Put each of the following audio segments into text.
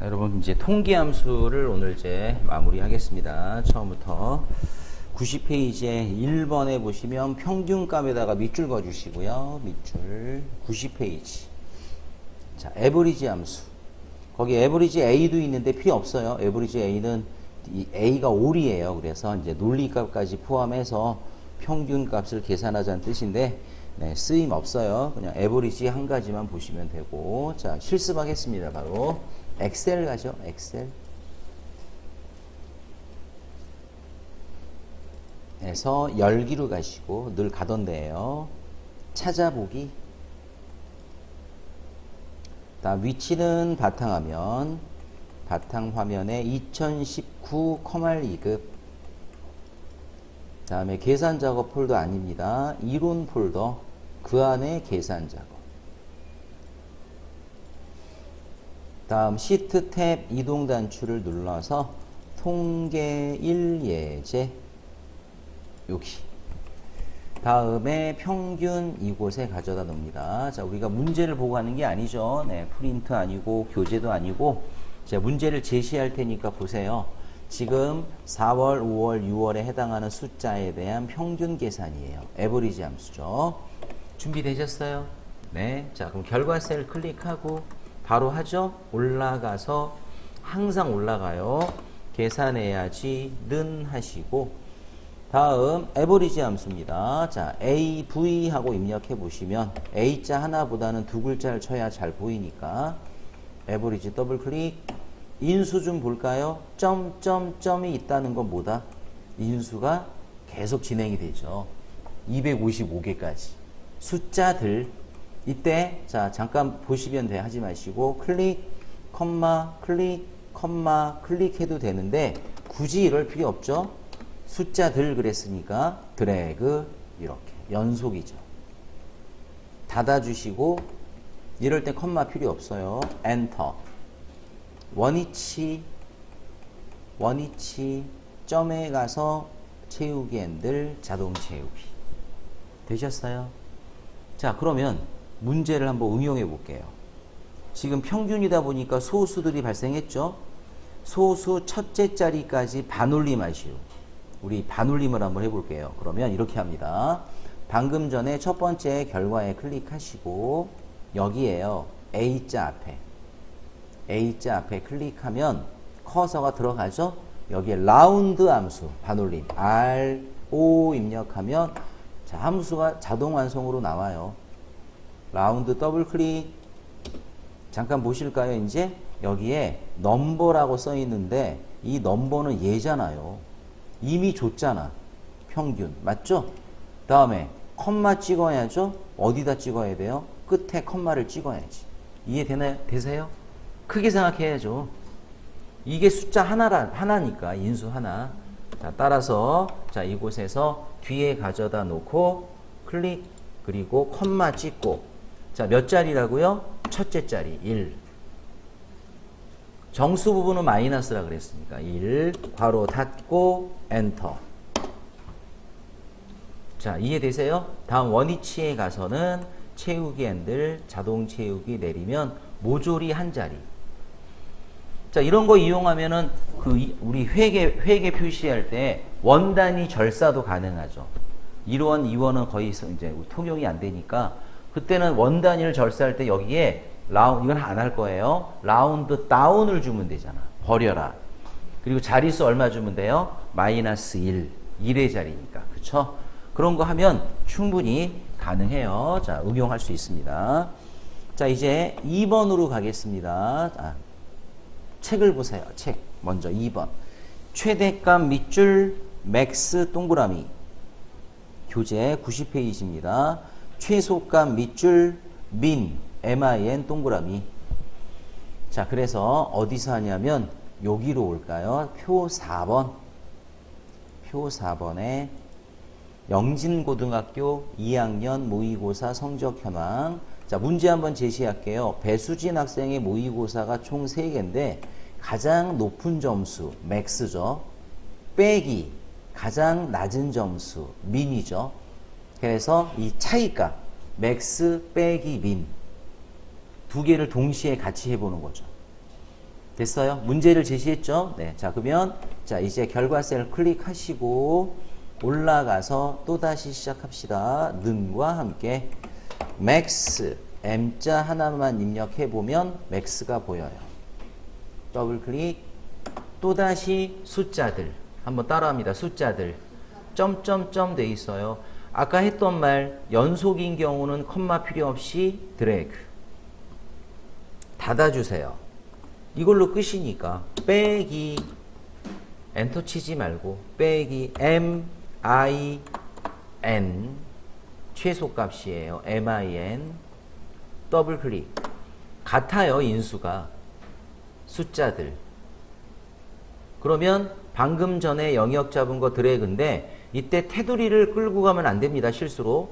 자, 여러분 이제 통계함수를 오늘 이제 마무리하겠습니다. 처음부터 90페이지에 1번에 보시면 평균값에다가 밑줄 그어주시고요. 밑줄 90페이지. 자, 에버리지 함수. 거기 에버리지 A도 있는데 필요 없어요. 에버리지 A는 이 A가 올이에요. 그래서 이제 논리값까지 포함해서 평균값을 계산하자는 뜻인데 쓰임 없어요. 그냥 에버리지 한 가지만 보시면 되고. 자, 실습하겠습니다. 바로 엑셀 가죠. 엑셀 에서 열기로 가시고 늘 가던 데에요. 찾아보기. 다음 위치는 바탕화면, 바탕화면에 2019 커말2급. 다음에 계산작업 폴더 아닙니다. 이론 폴더, 그 안에 계산작업. 다음 시트 탭 이동 단추를 눌러서 통계 1예제 여기. 다음에 평균 이곳에 가져다 놓습니다. 자, 우리가 문제를 보고 하는 게 아니죠. 프린트 아니고 교재도 아니고. 제가 문제를 제시할 테니까 보세요. 지금 4월, 5월, 6월에 해당하는 숫자에 대한 평균 계산이에요. 에버리지 함수죠. 준비되셨어요? 네. 자, 그럼 결과 셀 클릭하고 바로 하죠. 올라가서 항상 올라가요. 계산해야지는 하시고 다음 에버리지 함수입니다. 자, AV 하고 입력해 보시면 A자 하나보다는 두 글자를 쳐야 잘 보이니까 에버리지 더블 클릭. 인수 좀 볼까요? 점점점이 있다는 건 뭐다? 인수가 계속 진행이 되죠. 255개까지. 숫자들. 이때 자 잠깐 보시면 돼. 하지 마시고 클릭, 컴마, 클릭, 컴마, 클릭해도 되는데 굳이 이럴 필요 없죠. 숫자들 그랬으니까 드래그 이렇게 연속이죠. 닫아주시고 이럴 때 컴마 필요 없어요. 엔터. 원위치 점에 가서 채우기 핸들 자동 채우기. 되셨어요? 자, 그러면 문제를 한번 응용해 볼게요. 지금 평균이다 보니까 소수들이 발생했죠. 소수 첫째 자리까지 반올림하시오. 우리 반올림을 한번 해볼게요. 그러면 이렇게 합니다. 방금 전에 첫 번째 결과에 클릭하시고 여기에요. A자 앞에 클릭하면 커서가 들어가죠. 여기에 라운드 함수 반올림 RO 입력하면 자, 함수가 자동 완성으로 나와요. 라운드 더블 클릭. 잠깐 보실까요? 이제 여기에 넘버라고 써 있는데 이 넘버는 얘잖아요. 이미 줬잖아. 평균. 맞죠? 다음에 컴마 찍어야죠. 어디다 찍어야 돼요? 끝에 컴마를 찍어야지. 이해되나요? 되세요? 크게 생각해야죠. 이게 숫자 하나니까 인수 하나. 자, 따라서 자, 이곳에서 뒤에 가져다 놓고 클릭 그리고 컴마 찍고 자, 몇 자리라고요? 첫째 자리 1. 정수 부분은 마이너스라 그랬으니까 1. 괄호 닫고 엔터. 자, 이해되세요? 다음 원위치에 가서는 채우기 핸들 자동 채우기 내리면 모조리 한 자리. 자, 이런 거 이용하면은 우리 회계 표시할 때 원단위 절사도 가능하죠. 1원, 2원은 거의 이제 통용이 안 되니까 그때는 원단위를 절사할 때 여기에 이건 안 할 거예요. 라운드 다운을 주면 되잖아. 버려라. 그리고 자릿수 얼마 주면 돼요? 마이너스 1. 1의 자리니까. 그쵸? 그런 거 하면 충분히 가능해요. 자, 응용할 수 있습니다. 자, 이제 2번으로 가겠습니다. 책을 보세요. 책. 먼저 2번. 최대값 밑줄 맥스 동그라미. 교재 90페이지입니다. 최소값 밑줄 min min 동그라미. 자, 그래서 어디서 하냐면 여기로 올까요? 표 4번. 표 4번에 영진고등학교 2학년 모의고사 성적 현황. 자, 문제 한번 제시할게요. 배수진 학생의 모의고사가 총 3개인데 가장 높은 점수 맥스죠. 빼기 가장 낮은 점수 민이죠. 그래서 이 차이값 맥스 빼기 민 두 개를 동시에 같이 해보는 거죠. 됐어요? 문제를 제시했죠? 네. 자, 그러면 자, 이제 결과셀 클릭하시고 올라가서 또다시 시작합시다. 는과 함께 max m자 하나만 입력해 보면 max가 보여요. 더블 클릭. 또다시 숫자들 한번 따라합니다. 숫자들 점점점 돼 있어요. 아까 했던 말 연속인 경우는 컴마 필요 없이 드래그 닫아주세요. 이걸로 끝이니까 빼기 엔터 치지 말고 빼기 m i n 최소값이에요. m i n 더블 클릭. 같아요. 인수가 숫자들. 그러면 방금 전에 영역 잡은 거 드래그인데 이때 테두리를 끌고 가면 안 됩니다. 실수로.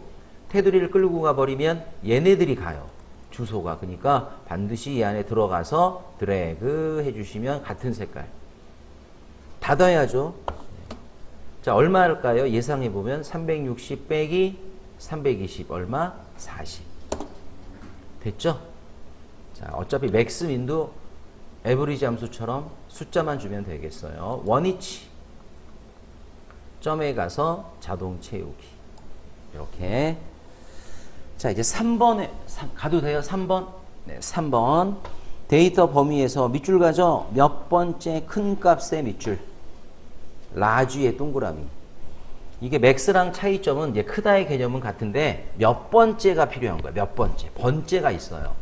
테두리를 끌고 가버리면 얘네들이 가요. 주소가. 그러니까 반드시 이 안에 들어가서 드래그 해주시면 같은 색깔. 닫아야죠. 자, 얼마일까요? 예상해보면 360 빼기 320 얼마? 40. 됐죠? 자, 어차피 맥스민도 에버리지 함수처럼 숫자만 주면 되겠어요. 원위치 점에 가서 자동 채우기. 이렇게. 자, 이제 3번에 가도 돼요? 3번. 네, 3번. 데이터 범위에서 밑줄 가죠? 몇 번째 큰 값의 밑줄. 라지의 동그라미. 이게 맥스랑 차이점은 이제 크다의 개념은 같은데 몇 번째가 필요한 거예요. 몇 번째. 번째가 있어요.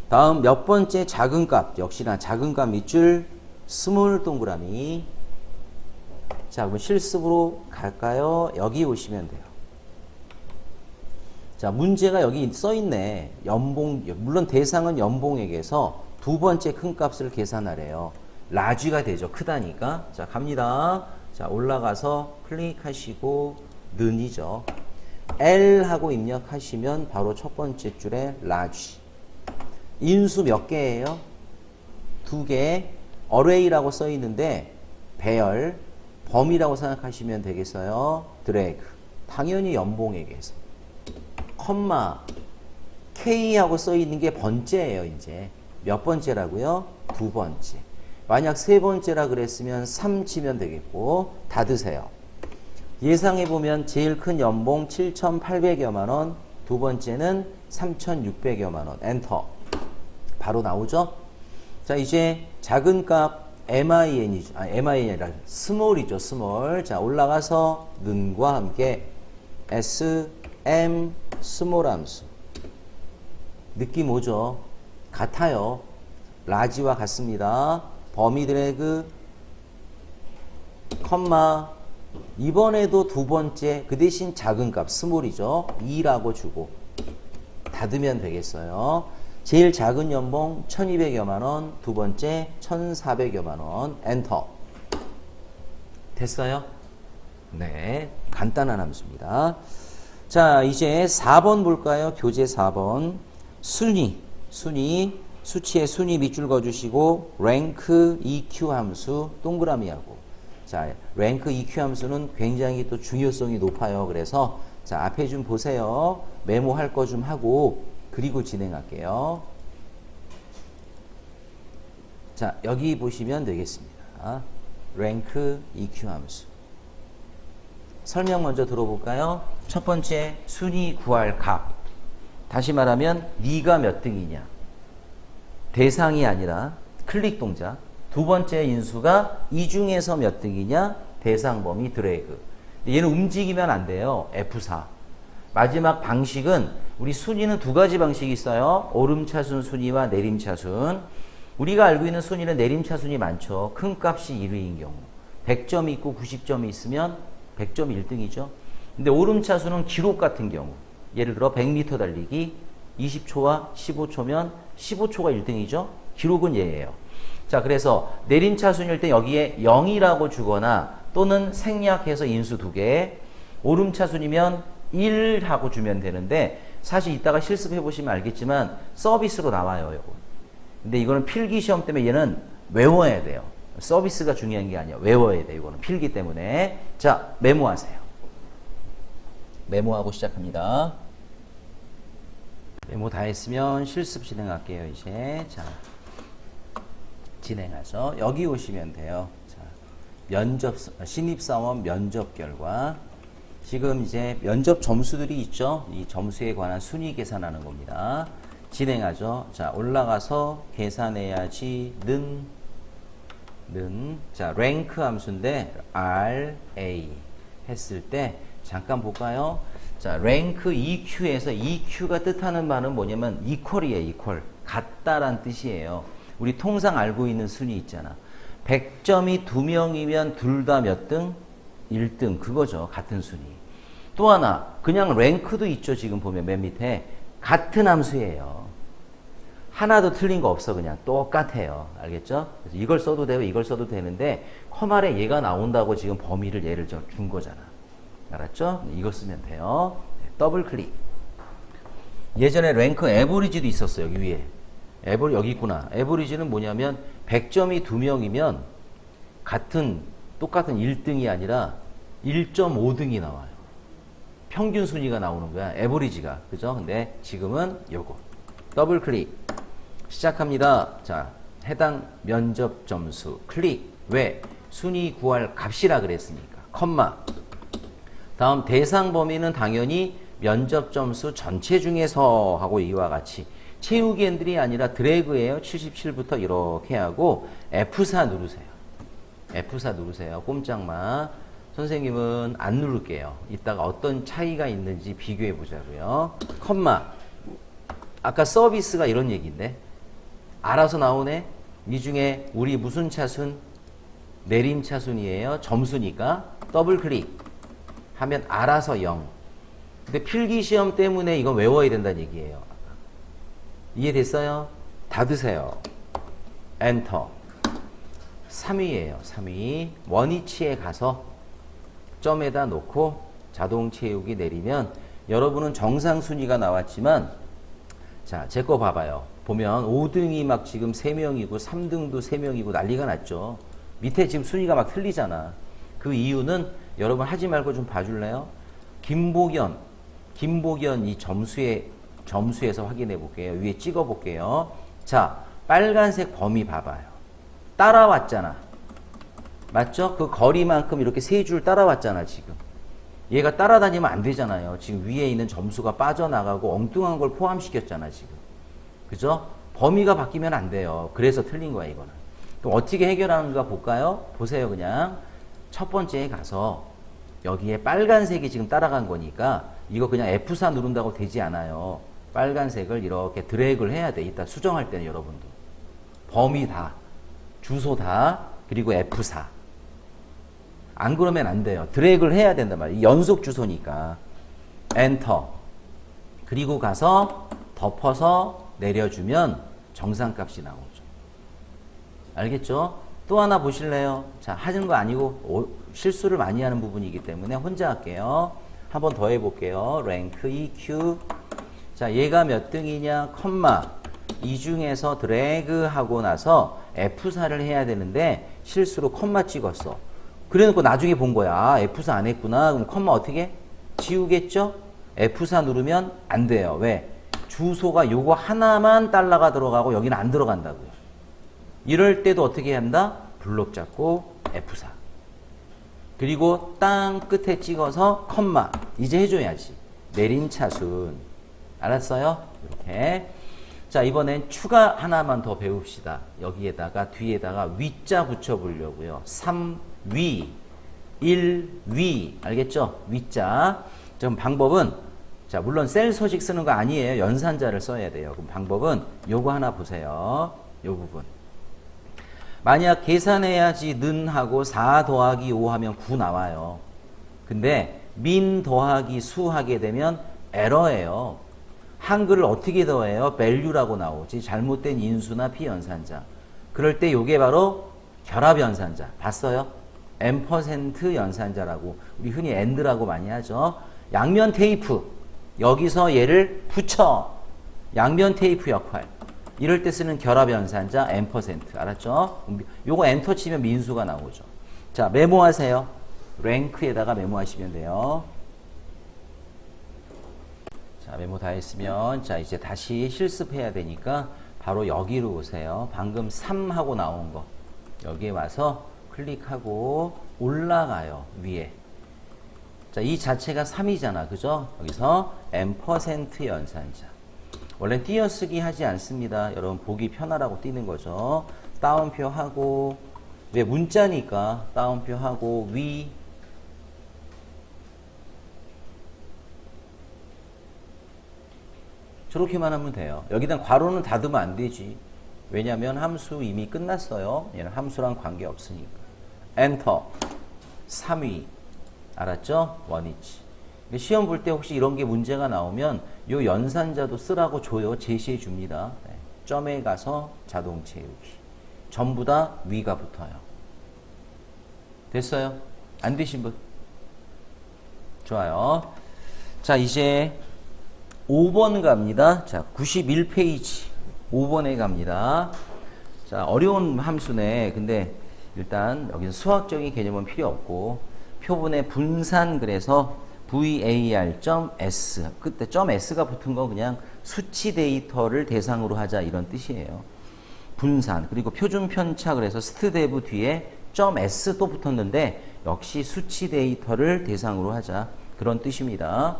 다음 몇 번째 작은 값. 역시나 작은 값 밑줄 스몰 동그라미. 자, 그럼 실습으로 갈까요? 여기 오시면 돼요. 자, 문제가 여기 써있네. 연봉, 물론 대상은 연봉액에서 두 번째 큰 값을 계산하래요. 라지가 되죠. 크다니까. 자, 갑니다. 자, 올라가서 클릭하시고 는이죠. L 하고 입력하시면 바로 첫 번째 줄에 라지. 인수 몇 개예요? 두 개. 어레이라고 써 있는데 배열, 범위라고 생각하시면 되겠어요. 드래그. 당연히 연봉액에서. 컴마 K하고 써 있는 게 번째예요. 이제 몇 번째라고요? 두 번째. 만약 세 번째라 그랬으면 3 치면 되겠고 닫으세요. 예상해보면 제일 큰 연봉 7,800여만 원, 두 번째는 3,600여만 원. 엔터. 바로 나오죠? 자, 이제 작은 값 MIN이죠. MIN이 아니라 스몰이죠. 스몰. 자, 올라가서 는과 함께 S, M, 스몰 함수. 느낌 오죠? 같아요. 라지와 같습니다. 범위 드래그, 컴마. 이번에도 두 번째, 그 대신 작은 값, 스몰이죠. 2라고 주고 닫으면 되겠어요. 제일 작은 연봉 1,200여만 원, 두 번째 1,400여만 원. 엔터. 됐어요? 네, 간단한 함수입니다. 자, 이제 4번 볼까요? 교재 4번. 순위, 수치의 순위 밑줄 그어주시고 랭크 EQ 함수 동그라미하고. 자, 랭크 EQ 함수는 굉장히 또 중요성이 높아요. 그래서 자, 앞에 좀 보세요. 메모할 거 좀 하고 그리고 진행할게요. 자, 여기 보시면 되겠습니다. 랭크 EQ 함수. 설명 먼저 들어볼까요? 첫 번째, 순위 구할 값. 다시 말하면 네가 몇 등이냐. 대상이 아니라 클릭 동작. 두 번째 인수가 이 중에서 몇 등이냐. 대상 범위 드래그. 얘는 움직이면 안 돼요. F4. 마지막 방식은 우리 순위는 두 가지 방식이 있어요. 오름차순 순위와 내림차순. 우리가 알고 있는 순위는 내림차순이 많죠. 큰 값이 1위인 경우. 100점이 있고 90점이 있으면 100점이 1등이죠. 근데 오름차순은 기록 같은 경우. 예를 들어 100m 달리기 20초와 15초면 15초가 1등이죠. 기록은 얘예요. 자, 그래서 내림차순일 때 여기에 0이라고 주거나 또는 생략해서 인수 2개. 오름차순이면 1 하고 주면 되는데 사실 이따가 실습해 보시면 알겠지만 서비스로 나와요. 요거. 근데 이거는 필기시험 때문에 얘는 외워야 돼요. 서비스가 중요한 게 아니야. 외워야 돼. 이거는 필기 때문에. 자, 메모하세요. 메모하고 시작합니다. 메모 다 했으면 실습 진행할게요. 이제. 자, 진행하죠. 여기 오시면 돼요. 자, 신입사원 면접 결과. 지금 이제 면접 점수들이 있죠. 이 점수에 관한 순위 계산하는 겁니다. 진행하죠. 자, 올라가서 계산해야지 자, 랭크 함수인데 RA 했을 때 잠깐 볼까요? 자, 랭크 EQ에서 EQ가 뜻하는 말은 뭐냐면 이퀄이에요. 이퀄. 같다란 뜻이에요. 우리 통상 알고 있는 순위 있잖아. 100점이 2명이면 둘 다 몇 등? 1등. 그거죠. 같은 순위. 또 하나, 그냥 랭크도 있죠. 지금 보면 맨 밑에. 같은 함수예요. 하나도 틀린 거 없어. 그냥 똑같아요. 알겠죠? 그래서 이걸 써도 되고 이걸 써도 되는데 컴 아래 얘가 나온다고 지금 범위를 얘를 준 거잖아. 알았죠? 이거 쓰면 돼요. 더블 클릭. 예전에 랭크 에버리지도 있었어요. 여기 위에. 여기 있구나. 에버리지는 뭐냐면 100점이 2명이면 똑같은 1등이 아니라 1.5등이 나와요. 평균 순위가 나오는 거야. 에버리지가. 그죠? 근데 지금은 요거. 더블 클릭. 시작합니다. 자, 해당 면접 점수 클릭. 왜? 순위 구할 값이라 그랬으니까. 컴마. 다음 대상 범위는 당연히 면접 점수 전체 중에서 하고 이와 같이 채우기 핸들이 아니라 드래그예요. 77부터 이렇게 하고 F4 누르세요. F4 누르세요. 꼼짝마. 선생님은 안 누를게요. 이따가 어떤 차이가 있는지 비교해 보자고요. 컴마. 아까 서비스가 이런 얘기인데 알아서 나오네. 이 중에 우리 무슨 차순? 내림 차순이에요. 점수니까 더블 클릭 하면 알아서 0. 근데 필기시험 때문에 이건 외워야 된다는 얘기예요. 이해됐어요? 닫으세요. 엔터. 3위예요. 3위. 원위치에 가서 점에다 놓고 자동 채우기 내리면 여러분은 정상 순위가 나왔지만 자, 제 거 봐봐요. 보면 5등이 막 지금 3명이고 3등도 3명이고 난리가 났죠. 밑에 지금 순위가 막 틀리잖아. 그 이유는 여러분 하지 말고 좀 봐줄래요? 김복연 이 점수에서 확인해 볼게요. 위에 찍어 볼게요. 자, 빨간색 범위 봐봐요. 따라왔잖아. 맞죠? 그 거리만큼 이렇게 세 줄 따라왔잖아, 지금. 얘가 따라다니면 안 되잖아요. 지금 위에 있는 점수가 빠져나가고 엉뚱한 걸 포함시켰잖아, 지금. 그죠? 범위가 바뀌면 안 돼요. 그래서 틀린 거야, 이거는. 그럼 어떻게 해결하는가 볼까요? 보세요, 그냥. 첫 번째에 가서 여기에 빨간색이 지금 따라간 거니까 이거 그냥 F4 누른다고 되지 않아요. 빨간색을 이렇게 드래그를 해야 돼. 이따 수정할 때는 여러분도. 범위 다, 주소 다, 그리고 F4. 안 그러면 안 돼요. 드래그를 해야 된단 말이에요. 연속 주소니까. 엔터. 그리고 가서 덮어서 내려주면 정상값이 나오죠. 알겠죠? 또 하나 보실래요? 자, 하는 거 아니고 실수를 많이 하는 부분이기 때문에 혼자 할게요. 한 번 더 해볼게요. 랭크 EQ. 자, 얘가 몇 등이냐? 컴마. 이 중에서 드래그 하고 나서 F4를 해야 되는데 실수로 컴마 찍었어. 그래놓고 나중에 본 거야. 아, F4 안 했구나. 그럼 컴마 어떻게? 지우겠죠? F4 누르면 안 돼요. 왜? 주소가 요거 하나만 달러가 들어가고 여기는 안 들어간다고요. 이럴 때도 어떻게 한다? 블록 잡고 F4. 그리고 땅 끝에 찍어서 컴마. 이제 해줘야지. 내린 차순. 알았어요? 이렇게. 자, 이번엔 추가 하나만 더 배웁시다. 여기에다가 뒤에다가 위자 붙여보려고요. 3위, 1위. 알겠죠? 위자. 그럼 방법은 자, 물론 셀 서식 쓰는 거 아니에요. 연산자를 써야 돼요. 그럼 방법은 요거 하나 보세요. 요 부분. 만약 계산해야지 는 하고 4 더하기 5 하면 9 나와요. 근데 민 더하기 수 하게 되면 에러예요. 한글을 어떻게 더해요? value라고 나오지. 잘못된 인수나 피연산자. 그럴 때 요게 바로 결합연산자. 봤어요? M% 연산자라고. 우리 흔히 and라고 많이 하죠. 양면 테이프. 여기서 얘를 붙여. 양면 테이프 역할. 이럴 때 쓰는 결합연산자 M%. 알았죠? 요거 엔터 치면 민수가 나오죠. 자, 메모하세요. 랭크에다가 메모하시면 돼요. 자, 메모 다 했으면 자, 이제 다시 실습해야 되니까 바로 여기로 오세요. 방금 3 하고 나온 거. 여기에 와서 클릭하고 올라가요. 위에. 자, 이 자체가 3이잖아. 그죠? 여기서 M% 연산자. 원래 띄어쓰기 하지 않습니다. 여러분 보기 편하라고 띄는 거죠. 따옴표 하고, 왜 문자니까 따옴표 하고, 위. 저렇게만 하면 돼요. 여기다 괄호는 닫으면 안 되지. 왜냐면 함수 이미 끝났어요. 얘는 함수랑 관계없으니까. 엔터. 3위. 알았죠? 원위치. 시험 볼 때 혹시 이런 게 문제가 나오면 요 연산자도 쓰라고 줘요. 제시해 줍니다. 네. 점에 가서 자동 채우기. 전부 다 위가 붙어요. 됐어요? 안 되신 분? 좋아요. 자, 이제 5번 갑니다. 자, 91페이지. 5번에 갑니다. 자, 어려운 함수네. 근데 일단 여기서 수학적인 개념은 필요 없고 표분의 분산 그래서 var.s 그때 .s가 붙은 거 그냥 수치 데이터를 대상으로 하자 이런 뜻이에요. 분산 그리고 표준 편차 그래서 stdev 뒤에 .s 또 붙었는데 역시 수치 데이터를 대상으로 하자 그런 뜻입니다.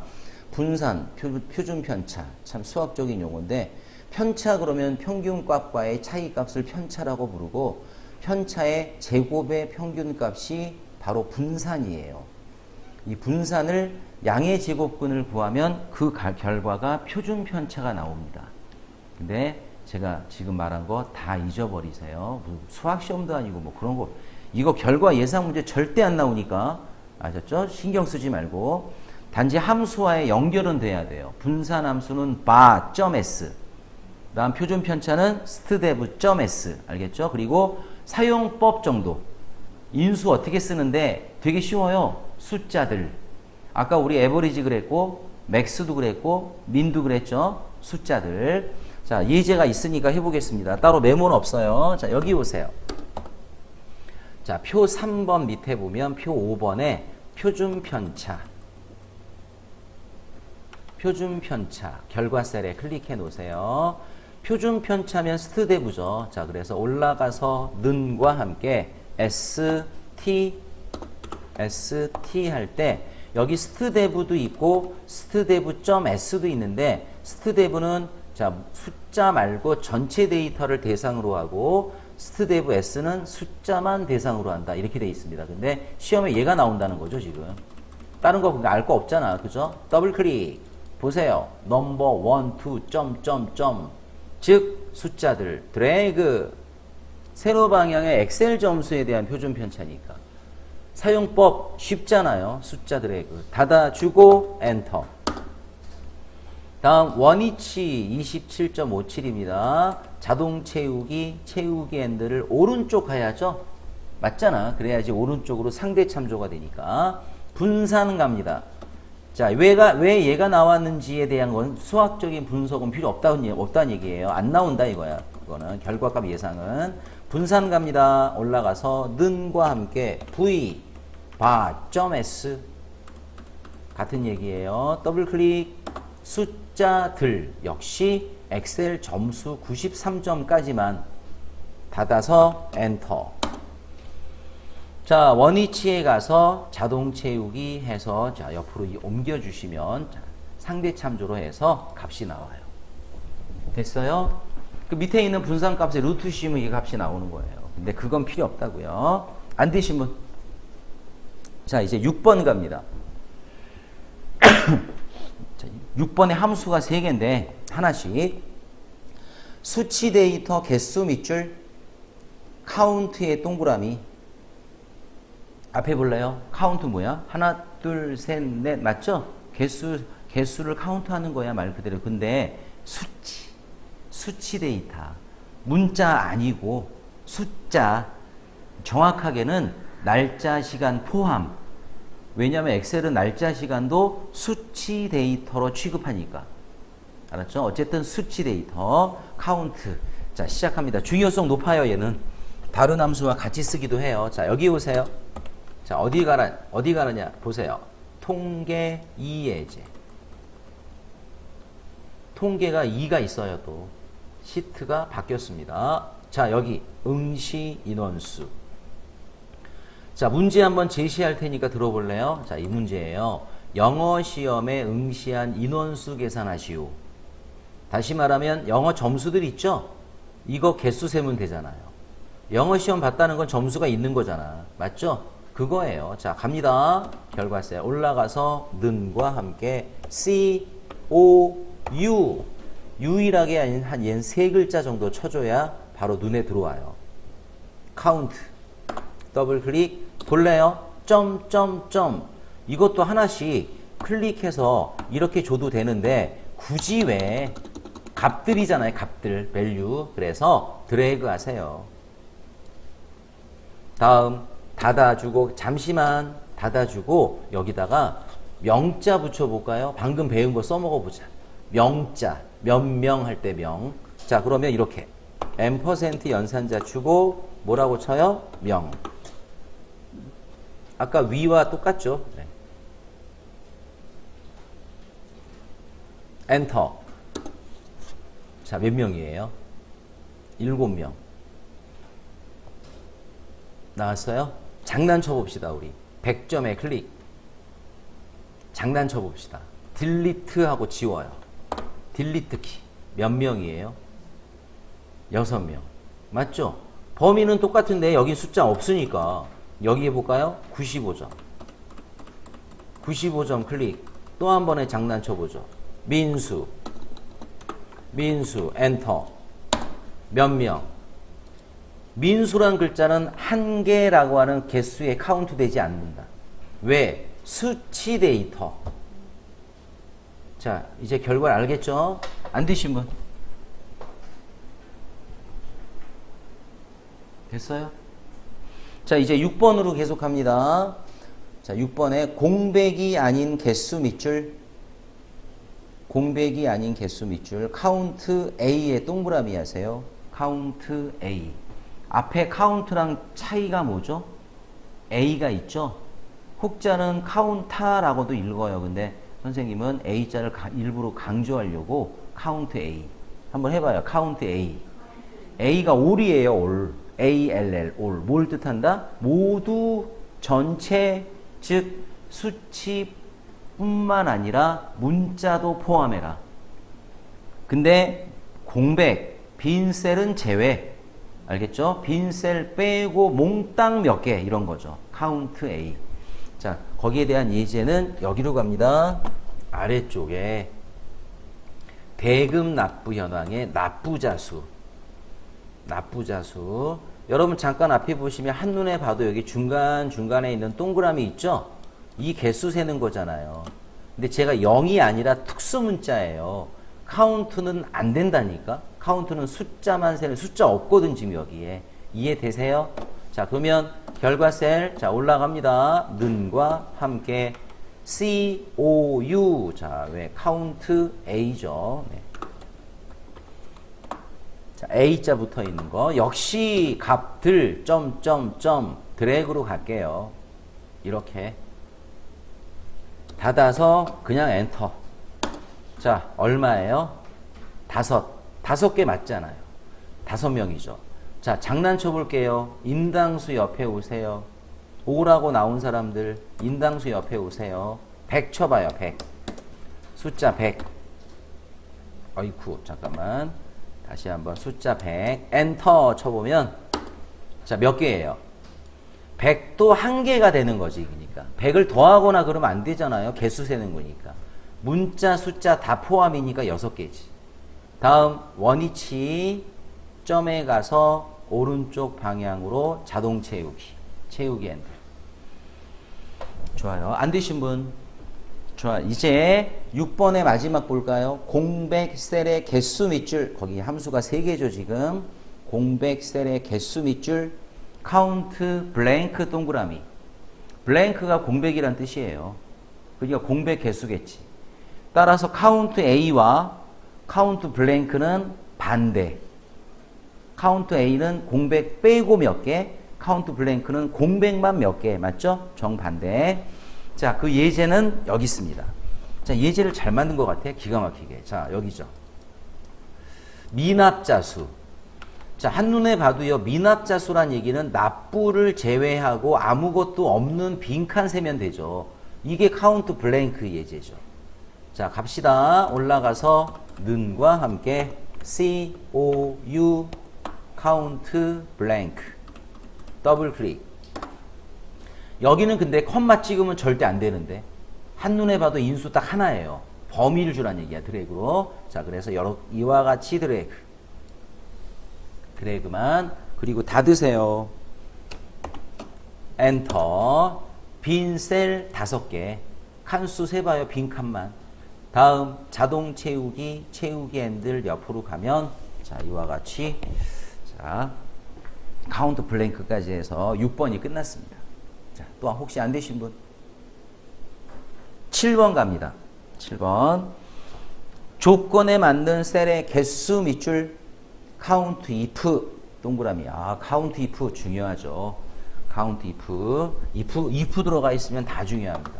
분산, 표준 편차 참 수학적인 용어인데 편차 그러면 평균값과의 차이값을 편차라고 부르고 편차의 제곱의 평균값이 바로 분산이에요. 이 분산을 양의 제곱근을 구하면 그 결과가 표준 편차가 나옵니다. 근데 제가 지금 말한 거 다 잊어버리세요. 수학 시험도 아니고 뭐 그런 거 이거 결과 예상 문제 절대 안 나오니까 아셨죠? 신경 쓰지 말고 단지 함수와의 연결은 돼야 돼요. 분산 함수는 bar.s 다음 표준 편차는 stdev.s 알겠죠? 그리고 사용법 정도 인수 어떻게 쓰는데 되게 쉬워요. 숫자들 아까 우리 에버리지 그랬고 맥스도 그랬고 민도 그랬죠. 숫자들 자 예제가 있으니까 해보겠습니다. 따로 메모는 없어요. 자 여기 오세요. 자 표 3번 밑에 보면 표 5번에 표준 편차 결과 셀에 클릭해 놓으세요. 표준 편차면 stdev죠. 자 그래서 올라가서 는과 함께 ST 할 때 여기 stdev도 있고 stdev.s도 있는데 stdev는 자 숫자 말고 전체 데이터를 대상으로 하고 stdev.s는 숫자만 대상으로 한다 이렇게 돼 있습니다. 근데 시험에 얘가 나온다는 거죠 지금. 다른 거 알 거 없잖아, 그죠? 더블 클릭 보세요. 넘버 1, 2, 점점점 즉 숫자들 드래그 세로 방향의 엑셀 점수에 대한 표준 편차니까 사용법 쉽잖아요. 숫자 드래그 닫아주고 엔터. 다음 원위치 27.57입니다. 자동 채우기 엔드를 오른쪽 가야죠. 맞잖아. 그래야지 오른쪽으로 상대 참조가 되니까 분산 갑니다. 자, 왜 얘가 나왔는지에 대한 건 수학적인 분석은 필요 없다는 얘기예요. 안 나온다 이거야. 이거는 결과값 예상은 분산 갑니다. 올라가서 는과 함께 v bar.s 같은 얘기예요. 더블 클릭 숫자들 역시 엑셀 점수 93점까지만 닫아서 엔터. 자, 원위치에 가서 자동 채우기 해서 자, 옆으로 옮겨주시면 자, 상대 참조로 해서 값이 나와요. 됐어요? 그 밑에 있는 분산값에 루트 씌우면 이 값이 나오는 거예요. 근데 그건 필요 없다고요. 안 되신 분? 자, 이제 6번 갑니다. 자, 6번에 함수가 3개인데 하나씩 수치 데이터 개수 밑줄 카운트의 동그라미 앞에 볼래요? 카운트 뭐야? 하나, 둘, 셋, 넷 맞죠? 개수를 카운트하는 거야 말 그대로. 근데 수치 데이터 문자 아니고 숫자 정확하게는 날짜 시간 포함. 왜냐하면 엑셀은 날짜 시간도 수치 데이터로 취급하니까. 알았죠? 어쨌든 수치 데이터 카운트. 자 시작합니다. 중요성 높아요 얘는. 다른 함수와 같이 쓰기도 해요. 자 여기 오세요. 자, 어디 가느냐? 보세요. 통계 2예제. 통계가 2가 있어요, 또. 시트가 바뀌었습니다. 자, 여기 응시 인원수. 자, 문제 한번 제시할 테니까 들어볼래요? 자, 이 문제예요. 영어 시험에 응시한 인원수 계산하시오. 다시 말하면 영어 점수들 있죠? 이거 개수 세면 되잖아요. 영어 시험 봤다는 건 점수가 있는 거잖아. 맞죠? 그거예요. 자, 갑니다. 결과세 올라가서 는과 함께 C, O, U. 유일하게 한 얘는 세 글자 정도 쳐줘야 바로 눈에 들어와요. 카운트. 더블 클릭. 볼래요? 점. 이것도 하나씩 클릭해서 이렇게 줘도 되는데 굳이 왜 값들이잖아요. 값들. 밸류. 그래서 드래그 하세요. 다음 닫아주고 잠시만 닫아주고 여기다가 명자 붙여볼까요? 방금 배운 거 써먹어보자. 명자. 몇 명 할 때 명. 자, 그러면 이렇게 M% 연산자 주고 뭐라고 쳐요? 명. 아까 위와 똑같죠? 네. 엔터. 자, 몇 명이에요? 7명. 나왔어요? 장난쳐 봅시다, 우리. 100점에 클릭. 장난쳐 봅시다. 딜리트 하고 지워요. 딜리트 키. 몇 명이에요? 6명. 맞죠? 범위는 똑같은데 여기 숫자 없으니까 여기 해볼까요? 95점. 95점 클릭. 또 한 번에 장난쳐 보죠. 민수, 엔터. 몇 명? 민수란 글자는 한 개라고 하는 개수에 카운트 되지 않는다. 왜? 수치 데이터. 자, 이제 결과를 알겠죠? 안 되신 분? 됐어요? 자, 이제 6번으로 계속합니다. 자, 6번에 공백이 아닌 개수 밑줄. 공백이 아닌 개수 밑줄. 카운트 A에 동그라미 하세요. 카운트 A. 앞에 카운트랑 차이가 뭐죠? A가 있죠? 혹자는 카운타라고도 읽어요. 근데 선생님은 A자를 일부러 강조하려고 카운트 A. 한번 해봐요. 카운트 A. A가 all이에요. all. ALL. all. 뭘 뜻한다? 모두, 전체, 즉 수치뿐만 아니라 문자도 포함해라. 근데 공백, 빈 셀은 제외. 알겠죠? 빈 셀 빼고 몽땅 몇 개 이런 거죠. 카운트 A. 자, 거기에 대한 예제는 여기로 갑니다. 아래쪽에 대금 납부 현황의 납부자수. 납부자수. 여러분 잠깐 앞에 보시면 한눈에 봐도 여기 중간중간에 있는 동그라미 있죠? 이 개수 세는 거잖아요. 근데 제가 0이 아니라 특수 문자예요. 카운트는 안 된다니까? 카운트는 숫자만 세는, 숫자 없거든 지금 여기에. 이해되세요? 자, 그러면 결과 셀, 자, 올라갑니다. 는과 함께 C, O, U. 자, 왜? 카운트 A죠. 네. 자, A자 붙어 있는 거. 역시 값들, 드래그로 갈게요. 이렇게. 닫아서 그냥 엔터. 자, 얼마예요? 5 개 맞잖아요. 5명이죠. 자, 장난쳐 볼게요. 인당수 옆에 오세요. 5라고 나온 사람들 인당수 옆에 오세요. 100 쳐봐요. 100. 숫자 100. 어이쿠, 잠깐만. 다시 한번 숫자 100. 엔터 쳐보면 자, 몇 개예요? 100도 한 개가 되는 거지. 그러니까 100을 더하거나 그러면 안 되잖아요. 개수 세는 거니까. 문자, 숫자 다 포함이니까 6개지. 다음 원위치 점에 가서 오른쪽 방향으로 자동 채우기 엔터. 좋아요. 안 되신 분? 좋아. 이제 6번의 마지막 볼까요? 공백 셀의 개수 밑줄. 거기 함수가 3개죠 지금. 공백 셀의 개수 밑줄. 카운트 블랭크 동그라미. 블랭크가 공백이란 뜻이에요. 그러니까 공백 개수겠지. 따라서 카운트 A와 카운트 블랭크는 반대. 카운트 A는 공백 빼고 몇 개, 카운트 블랭크는 공백만 몇 개. 맞죠? 정반대. 자, 그 예제는 여기 있습니다. 자, 예제를 잘 만든 것 같아. 기가 막히게. 자, 여기죠. 미납자수. 자, 한눈에 봐도요, 미납자수란 얘기는 납부를 제외하고 아무것도 없는 빈칸 세면 되죠. 이게 카운트 블랭크 예제죠. 자, 갑시다. 올라가서 는과 함께 COU 카운트 블랭크 더블 클릭. 여기는 근데 컴마 찍으면 절대 안 되는데 한눈에 봐도 인수 딱 하나예요. 범위를 주란 얘기야, 드래그로. 자, 그래서 이와 같이 드래그만, 그리고 닫으세요. 엔터. 빈 셀 5개. 칸수 세봐요, 빈 칸만. 다음 자동 채우기 핸들 옆으로 가면, 자, 이와 같이, 자, 카운트 블랭크까지 해서 6번이 끝났습니다. 자, 또 혹시 안 되신 분? 7번 갑니다. 7번. 조건에 맞는 셀의 개수 밑줄 카운트 if 동그라미. 아, 카운트 if 중요하죠. 카운트 if 들어가 있으면 다 중요합니다.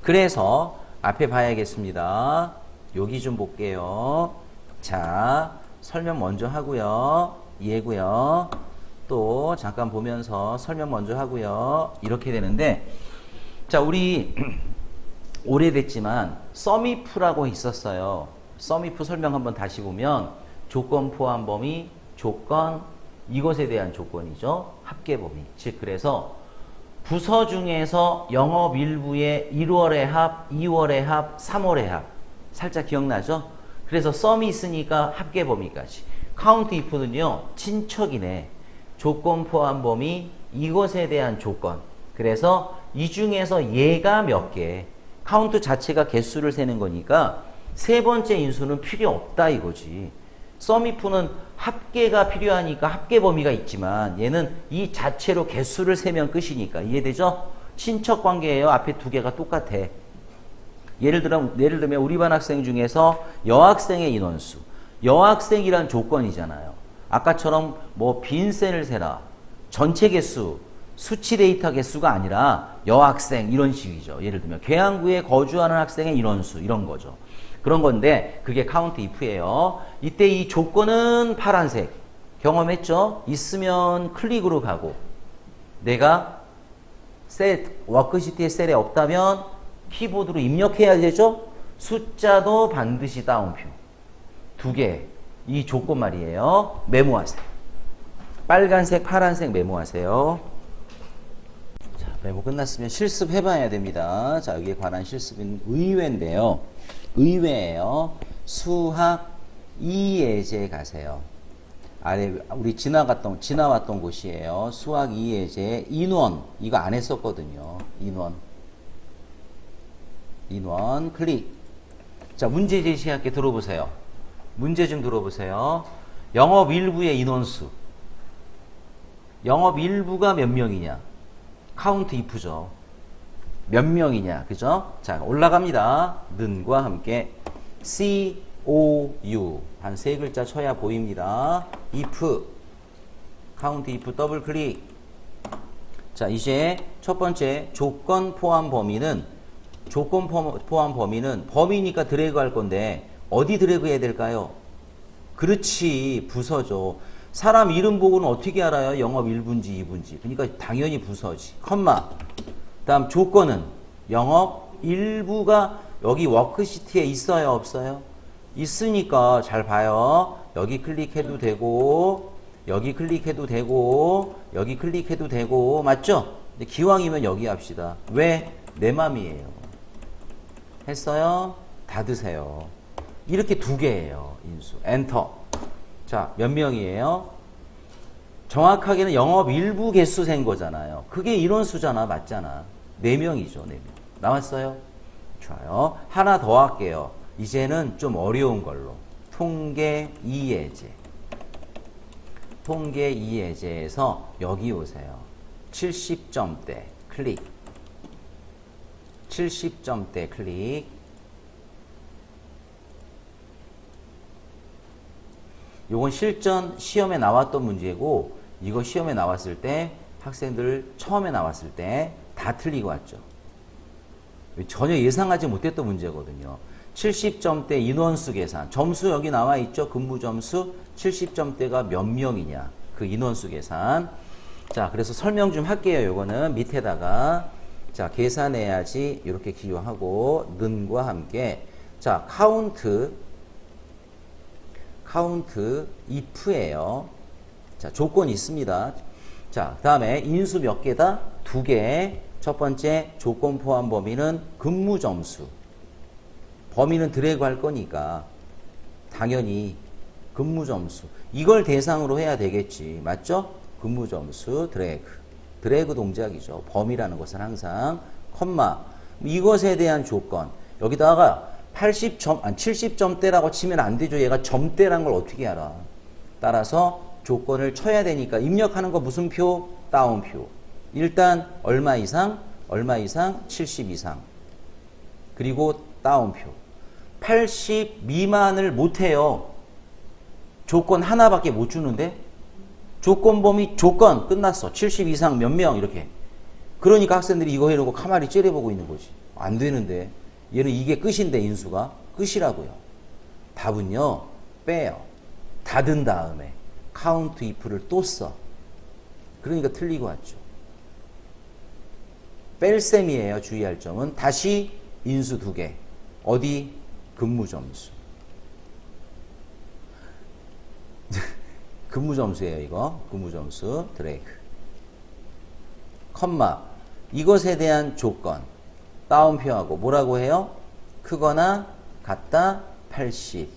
그래서 앞에 봐야겠습니다. 여기 좀 볼게요. 자, 설명 먼저 하고요. 얘고요. 또 잠깐 보면서 설명 먼저 하고요. 이렇게 되는데, 자, 우리 오래됐지만 썸이프라고 있었어요. 썸이프 설명 한번 다시 보면 조건 포함 범위, 조건, 이것에 대한 조건이죠. 합계 범위. 즉, 그래서 부서 중에서 영업 일부의 1월의 합, 2월의 합, 3월의 합. 살짝 기억나죠? 그래서 썸이 있으니까 합계 범위까지. 카운트 if는요, 친척이네. 조건 포함 범위, 이것에 대한 조건. 그래서 이 중에서 얘가 몇 개. 카운트 자체가 개수를 세는 거니까 세 번째 인수는 필요 없다 이거지. 썸이프는 합계가 필요하니까 합계 범위가 있지만 얘는 이 자체로 개수를 세면 끝이니까. 이해되죠? 친척 관계예요. 앞에 두 개가 똑같아. 예를 들면 우리 반 학생 중에서 여학생의 인원수. 여학생이란 조건이잖아요. 아까처럼 뭐 빈셀을 세라. 전체 개수. 수치 데이터 개수가 아니라 여학생 이런 식이죠. 예를 들면 계양구에 거주하는 학생의 인원수 이런 거죠. 그런 건데 그게 카운트 if예요. 이때 이 조건은 파란색. 경험했죠? 있으면 클릭으로 가고 내가 워크시트의 셀에 없다면 키보드로 입력해야 되죠? 숫자도 반드시 따옴표. 2개. 이 조건 말이에요. 메모하세요. 빨간색, 파란색 메모하세요. 메모 끝났으면 실습해봐야 됩니다. 자, 여기에 관한 실습은 의외인데요. 의외예요. 수학 2예제 가세요. 아래 우리 지나왔던 곳이에요. 수학 2예제 인원 이거 안 했었거든요. 인원 클릭. 자, 문제 제시할게. 들어보세요. 문제 좀 들어보세요. 영업 일부의 인원수. 영업 일부가 몇 명이냐? 카운트 if죠. 몇 명이냐, 그죠? 자, 올라갑니다. 는과 함께 COU 한 세 글자 쳐야 보입니다. if 카운트 if 더블 클릭. 자, 이제 첫 번째 조건 포함 범위는 범위니까 드래그 할 건데 어디 드래그 해야 될까요? 그렇지, 부서죠. 사람 이름 보고는 어떻게 알아요? 영업 1분지 2분지. 그러니까 당연히 부서지. 컴마. 다음 조건은 영업 일부가 여기 워크시트에 있어요? 없어요? 있으니까 잘 봐요. 여기 클릭해도 되고 여기 클릭해도 되고 여기 클릭해도 되고 맞죠? 근데 기왕이면 여기 합시다. 왜? 내 맘이에요. 했어요? 닫으세요. 이렇게 2개예요. 인수. 엔터. 자, 몇 명이에요? 정확하게는 영업 일부 개수 센 거잖아요. 그게 인원수잖아. 맞잖아. 4명이죠. 4명. 나왔어요? 좋아요. 하나 더 할게요. 이제는 좀 어려운 걸로. 통계 2예제. 통계 2예제에서 여기 오세요. 70점대 클릭. 70점대 클릭. 요건 실전 시험에 나왔던 문제고 이거 시험에 나왔을 때 학생들 처음에 나왔을 때 다 틀리고 왔죠. 전혀 예상하지 못했던 문제거든요. 70점대 인원수 계산. 점수 여기 나와 있죠? 근무 점수 70점대가 몇 명이냐. 그 인원수 계산. 자, 그래서 설명 좀 할게요. 요거는 밑에다가 자, 계산해야지 이렇게 기호하고 는과 함께 자, 카운트 if예요. 자, 조건이 있습니다. 자, 그다음에 인수 몇 개다? 2개. 첫 번째 조건 포함 범위는 근무 점수. 범위는 드래그 할 거니까 당연히 근무 점수. 이걸 대상으로 해야 되겠지. 맞죠? 근무 점수 드래그 동작이죠. 범위라는 것은 항상 컴마. 이것에 대한 조건. 여기다가 70점대라고 치면 안 되죠. 얘가 점대란 걸 어떻게 알아? 따라서 조건을 쳐야 되니까 입력하는 거 무슨 표? 다운표. 일단 얼마 이상? 70 이상. 그리고 다운표. 80 미만을 못해요. 조건 하나밖에 못 주는데 조건 범위 조건 끝났어. 70 이상 몇 명 이렇게. 그러니까 학생들이 이거 해놓고 가만히 째려보고 있는 거지. 안 되는데. 얘는 이게 끝인데 인수가. 끝이라고요. 답은요. 빼요. 닫은 다음에 카운트 if를 또 써. 그러니까 틀리고 왔죠. 뺄 셈이에요. 주의할 점은. 다시 인수 2개. 어디? 근무 점수. 근무 점수예요, 이거. 근무 점수. 드래그. 컴마. 이것에 대한 조건. 다운표하고 뭐라고 해요? 크거나 같다 80.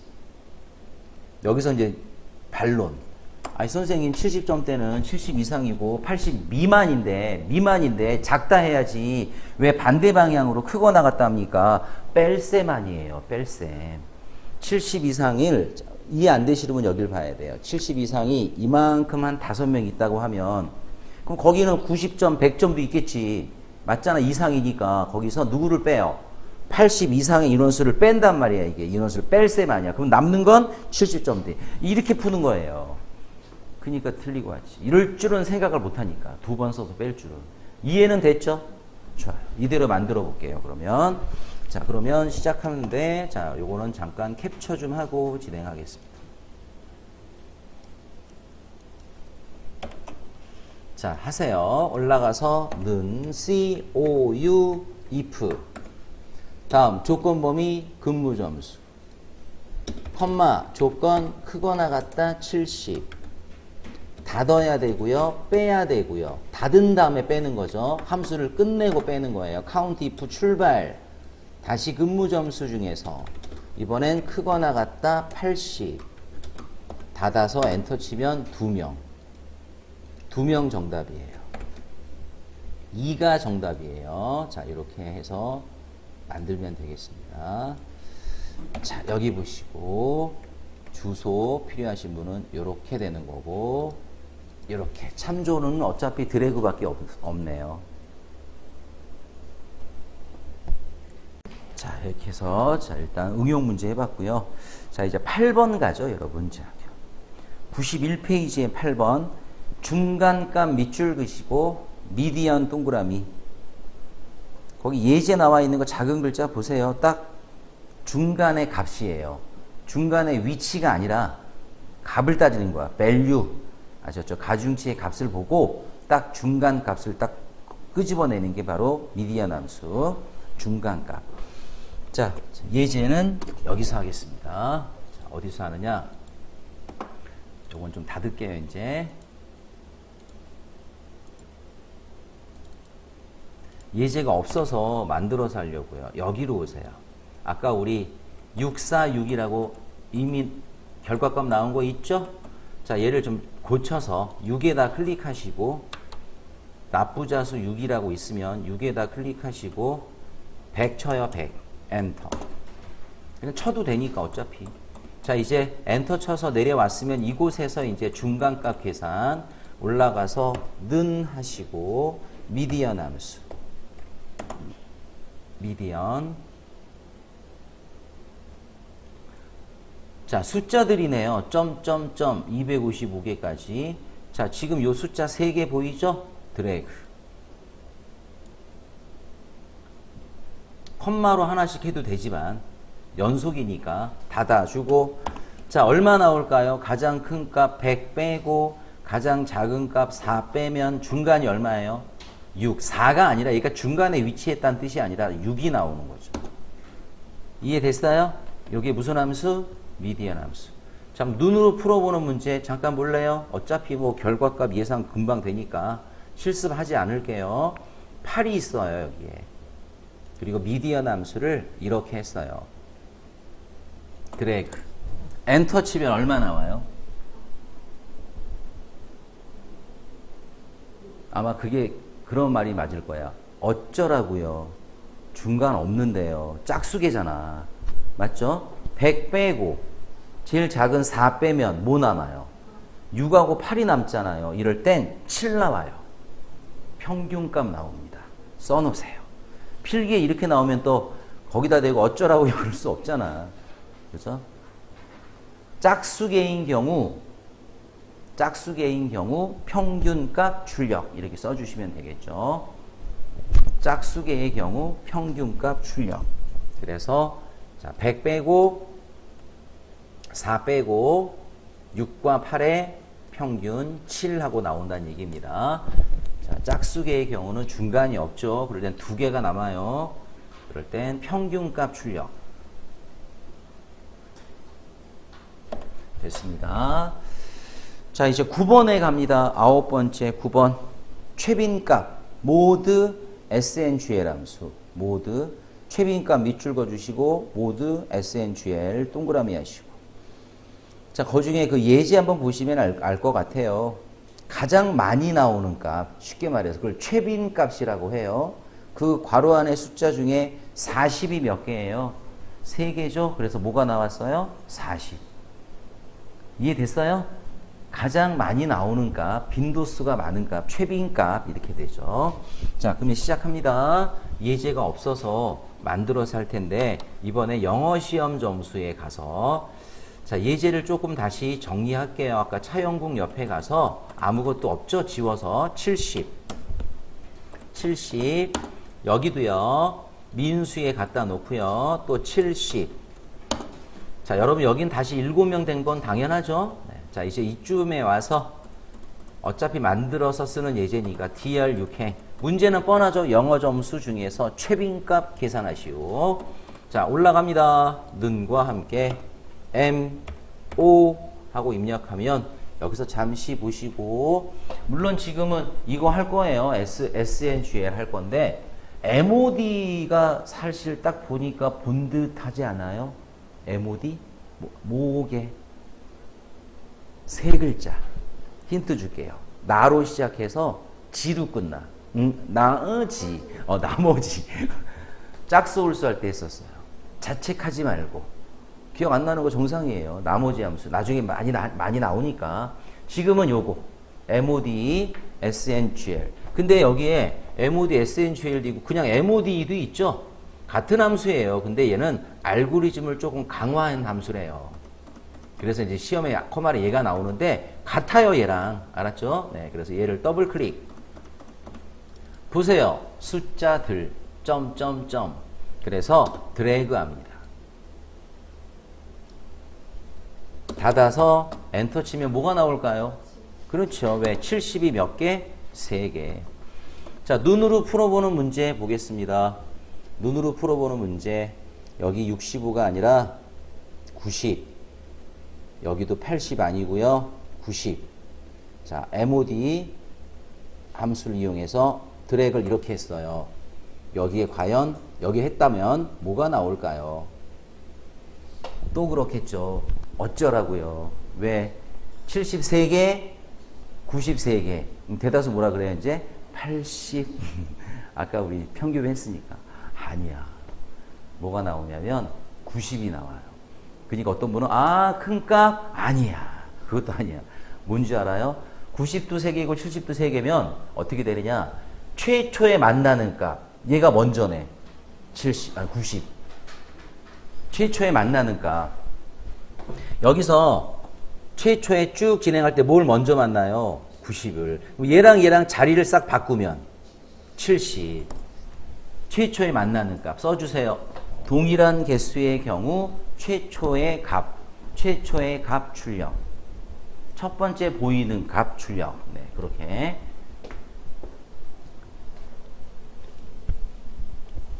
여기서 이제 반론. 아니 선생님 70점대는 70 이상이고 80 미만인데 작다 해야지 왜 반대 방향으로 크거나 같다 합니까? 뺄셈 아니에요. 뺄셈. 70 이상을 이해 안 되시려면 여길 봐야 돼요. 70 이상이 이만큼 한 5명 있다고 하면 그럼 거기는 90점, 100점도 있겠지. 맞잖아. 이상이니까 거기서 누구를 빼요? 80 이상의 인원수를 뺀단 말이야. 이게 인원수를 뺄 셈 아니야. 그럼 남는 건 70점대. 이렇게 푸는 거예요. 그러니까 틀리고 왔지. 이럴 줄은 생각을 못하니까. 2번 써서 뺄 줄은. 이해는 됐죠? 좋아요. 이대로 만들어 볼게요. 그러면 자, 그러면 시작하는데 자, 요거는 잠깐 캡처 좀 하고 진행하겠습니다. 자, 하세요. 올라가서 는 COU if 다음 조건 범위 근무 점수 컴마 조건 크거나 같다 70 닫아야 되고요. 빼야 되고요. 닫은 다음에 빼는 거죠. 함수를 끝내고 빼는 거예요. 카운트 if 출발 다시 근무 점수 중에서 이번엔 크거나 같다 80 닫아서 엔터 치면 2명 2명 정답이에요. 2가 정답이에요. 자, 이렇게 해서 만들면 되겠습니다. 자, 여기 보시고 주소 필요하신 분은 이렇게 되는 거고 이렇게 참조는 어차피 드래그밖에 없네요. 자, 이렇게 해서 자, 일단 응용 문제 해봤고요. 자, 이제 8번 가죠, 여러분. 자, 91페이지에 8번 중간값 밑줄 그시고 미디언 동그라미 거기 예제 나와 있는 거 작은 글자 보세요. 딱 중간의 값이에요. 중간의 위치가 아니라 값을 따지는 거야. value 아셨죠? 가중치의 값을 보고 딱 중간 값을 딱 끄집어내는 게 바로 미디언 함수 중간값. 자, 예제는 여기서 하겠습니다. 자, 어디서 하느냐? 요건 좀 닫을게요, 이제. 예제가 없어서 만들어서 하려고요. 여기로 오세요. 아까 우리 646이라고 이미 결과값 나온 거 있죠? 자, 얘를 좀 고쳐서 6에다 클릭하시고 납부자수 6이라고 있으면 6에다 클릭하시고 100 쳐요. 100 엔터. 그냥 쳐도 되니까 어차피. 자, 이제 엔터 쳐서 내려왔으면 이곳에서 이제 중간값 계산 올라가서 는 하시고 미디언 함수 미디언. 자, 숫자들이네요. 점점점 255개까지. 자, 지금 요 숫자 3개 보이죠? 드래그. 컴마로 하나씩 해도 되지만 연속이니까 닫아주고. 자, 얼마 나올까요? 가장 큰 값 100 빼고 가장 작은 값 4 빼면 중간이 얼마예요? 6. 4가 아니라 얘가 중간에 위치했다는 뜻이 아니라 6이 나오는 거죠. 이해됐어요? 이게 무슨 함수? 미디안 함수. 자, 눈으로 풀어보는 문제 잠깐 볼래요? 어차피 뭐 결과값 예상 금방 되니까 실습하지 않을게요. 8이 있어요, 여기에. 그리고 미디안 함수를 이렇게 했어요. 드래그. 엔터 치면 얼마 나와요? 아마 그게 그런 말이 맞을 거야. 어쩌라고요? 중간 없는데요. 짝수계잖아. 맞죠? 100 빼고 제일 작은 4 빼면 뭐 남아요? 6하고 8이 남잖아요. 이럴 땐 7 나와요. 평균값 나옵니다. 써놓으세요. 필기에 이렇게 나오면 또 거기다 대고 어쩌라고 그럴 수 없잖아. 그죠? 짝수계인 경우 평균값 출력 이렇게 써주시면 되겠죠. 짝수계의 경우 평균값 출력. 그래서 자, 100 빼고 4 빼고 6과 8의 평균 7하고 나온다는 얘기입니다. 자, 짝수계의 경우는 중간이 없죠. 그럴 땐 2개가 남아요. 그럴 땐 평균값 출력. 됐습니다. 자, 이제 9번에 갑니다. 9번째 9번. 최빈값 모드 SNGL 함수. 모드 최빈값 밑줄 그어주시고 모드 SNGL 동그라미 하시고. 자, 그 중에 그 예제 한번 보시면 알 것 같아요. 가장 많이 나오는 값, 쉽게 말해서 그걸 최빈값이라고 해요. 그 괄호 안의 숫자 중에 40이 몇 개예요? 3개죠. 그래서 뭐가 나왔어요? 40. 이해됐어요? 가장 많이 나오는 값, 빈도수가 많은 값, 최빈값 이렇게 되죠. 자, 그러면 시작합니다. 예제가 없어서 만들어서 할 텐데 이번에 영어 시험 점수에 가서 자, 예제를 조금 다시 정리할게요. 아까 차영국 옆에 가서 아무것도 없죠? 지워서 70 여기도요. 민수에 갖다 놓고요. 또 70. 자, 여러분 여긴 다시 7명 된 건 당연하죠? 네. 자, 이제 이쯤에 와서 어차피 만들어서 쓰는 예제니까 DR6행. 문제는 뻔하죠? 영어 점수 중에서 최빈값 계산하시오. 자, 올라갑니다. 는과 함께 M, O 하고 입력하면 여기서 잠시 보시고 물론 지금은 이거 할 거예요. SNGL 할 건데 MOD가 사실 딱 보니까 본 듯 하지 않아요? MOD? 뭐게? 3글자. 힌트 줄게요. 나로 시작해서 지로 끝나. 나지. 나머지. 짝수홀수 할 때 했었어요. 자책하지 말고. 기억 안 나는 거 정상이에요. 나머지 함수. 나중에 많이 나오니까. 지금은 요거. MOD, SNGL. 근데 여기에 MOD, SNGL도 있고 그냥 MOD도 있죠. 같은 함수예요. 근데 얘는 알고리즘을 조금 강화한 함수래요. 그래서 이제 시험에 커말에 얘가 나오는데 같아요, 얘랑. 알았죠? 네, 그래서 얘를 더블 클릭. 보세요. 숫자들 점점점. 그래서 드래그 합니다. 닫아서 엔터 치면 뭐가 나올까요? 그렇죠. 왜? 70이 몇 개? 3개. 자, 눈으로 풀어보는 문제 보겠습니다. 눈으로 풀어보는 문제. 여기 65가 아니라 90. 여기도 80 아니고요. 90. 자, MOD 함수를 이용해서 드래그를 이렇게 했어요. 여기에 과연 여기 했다면 뭐가 나올까요? 또 그렇겠죠. 어쩌라고요? 왜? 73개, 93개. 대다수 뭐라 그래요, 이제? 80. 아까 우리 평균 했으니까. 아니야. 뭐가 나오냐면 90이 나와요. 그러니까 어떤 분은 큰 값? 아니야. 그것도 아니야. 뭔지 알아요? 90도 3개고 70도 3개면 어떻게 되느냐? 최초에 만나는 값. 얘가 먼저네. 90. 최초에 만나는 값. 여기서 최초에 쭉 진행할 때 뭘 먼저 만나요? 90을. 얘랑 자리를 싹 바꾸면 70. 최초에 만나는 값 써주세요. 동일한 개수의 경우 최초의 값 출력. 첫 번째 보이는 값 출력. 네, 그렇게.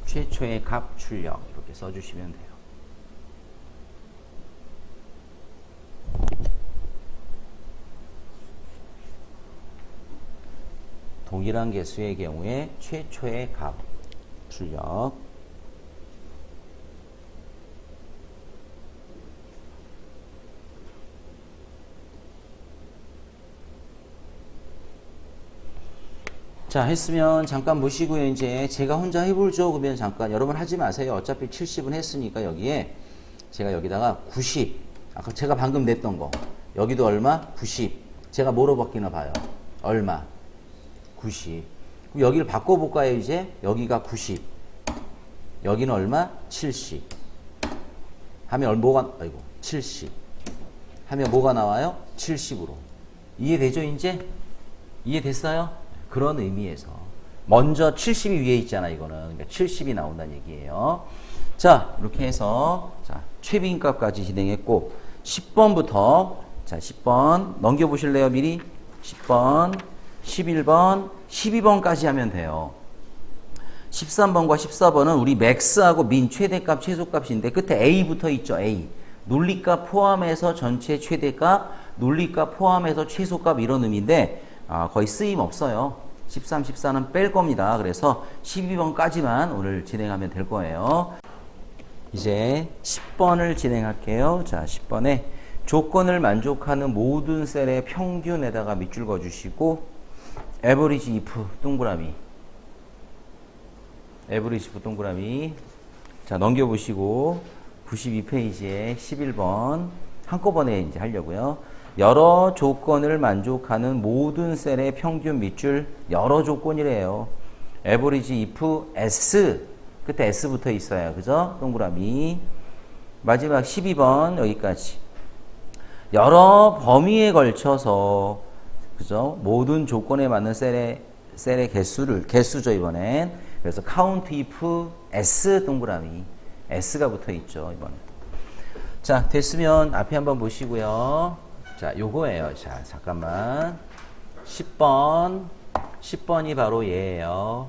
최초의 값 출력. 이렇게 써주시면 돼요. 동일한 개수의 경우에 최초의 값 출력. 자, 했으면 잠깐 보시고요. 이제 제가 혼자 해볼죠. 그러면 잠깐 여러분 하지 마세요. 어차피 70은 했으니까 여기에 제가 여기다가 90. 아까 제가 방금 냈던 거. 여기도 얼마? 90. 제가 뭐로 바뀌나 봐요. 얼마? 90. 그럼 여기를 바꿔볼까요, 이제? 여기가 90. 여기는 얼마? 70. 하면 뭐가, 아이고, 70. 하면 뭐가 나와요? 70으로. 이해되죠, 이제? 이해됐어요? 그런 의미에서. 먼저 70이 위에 있잖아, 이거는. 그러니까 70이 나온다는 얘기예요. 자, 이렇게 해서, 자, 최빈값까지 진행했고, 10번부터, 자, 10번 넘겨보실래요, 미리? 10번, 11번, 12번까지 하면 돼요. 13번과 14번은 우리 맥스하고 민 최대값, 최소값인데 끝에 A 붙어 있죠. A. 논리값 포함해서 전체 최대값, 논리값 포함해서 최소값 이런 의미인데 거의 쓰임 없어요. 13, 14는 뺄 겁니다. 그래서 12번까지만 오늘 진행하면 될 거예요. 이제 10번을 진행할게요. 자, 10번에 조건을 만족하는 모든 셀의 평균에다가 밑줄 그어주시고 average if 동그라미 average if 동그라미 자 넘겨보시고 92페이지에 11번 한꺼번에 이제 하려고요. 여러 조건을 만족하는 모든 셀의 평균 밑줄 여러 조건이래요. average if s 끝에 s 붙어 있어요. 그죠? 동그라미 마지막 12번 여기까지 여러 범위에 걸쳐서 그죠? 모든 조건에 맞는 셀의 개수죠, 이번엔. 그래서 count if s 동그라미. s가 붙어 있죠, 이번에. 자, 됐으면 앞에 한번 보시고요. 자, 요거예요. 자, 잠깐만. 10번이 바로 얘예요.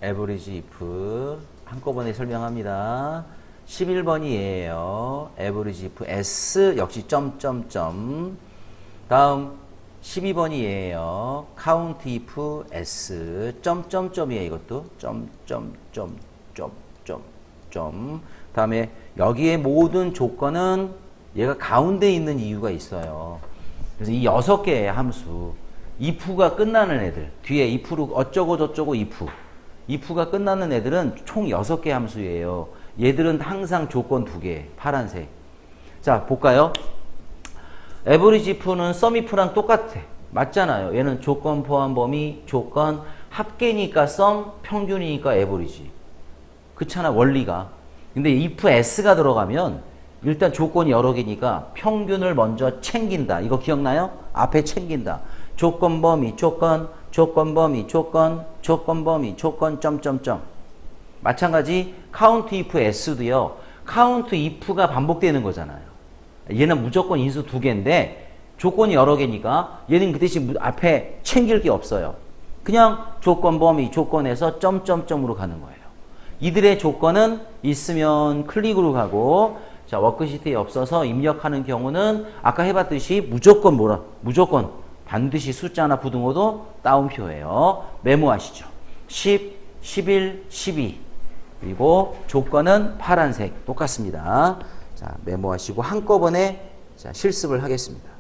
average if. 한꺼번에 설명합니다. 11번이 얘예요. average if s 역시 점점점. 다음 12번이 얘예요. count if s 점점점이에요. 이것도 점점점. 다음에 여기에 모든 조건은 얘가 가운데 있는 이유가 있어요. 그래서 이 6개의 함수 if가 끝나는 애들 뒤에 if로 어쩌고 저쩌고 if가 끝나는 애들은 총 6개 함수예요. 얘들은 항상 조건 2개 파란색. 자, 볼까요? average if는 sum if랑 똑같아. 맞잖아요. 얘는 조건 포함 범위, 조건 합계니까 sum, 평균이니까 average. 그렇잖아, 원리가. 근데 if s가 들어가면 일단 조건이 여러 개니까 평균을 먼저 챙긴다. 이거 기억나요? 앞에 챙긴다. 조건 범위, 조건 범위, 조건 점점점. 마찬가지 count if s도요. count if가 반복되는 거잖아요. 얘는 무조건 인수 2개인데 조건이 여러 개니까 얘는 그 대신 앞에 챙길 게 없어요. 그냥 조건 범위, 조건에서 점점점으로 가는 거예요. 이들의 조건은 있으면 클릭으로 가고 자, 워크시트에 없어서 입력하는 경우는 아까 해봤듯이 무조건 반드시 숫자나 부등호도 따옴표예요. 메모하시죠. 10, 11, 12 그리고 조건은 파란색 똑같습니다. 자, 메모하시고 한꺼번에 자, 실습을 하겠습니다.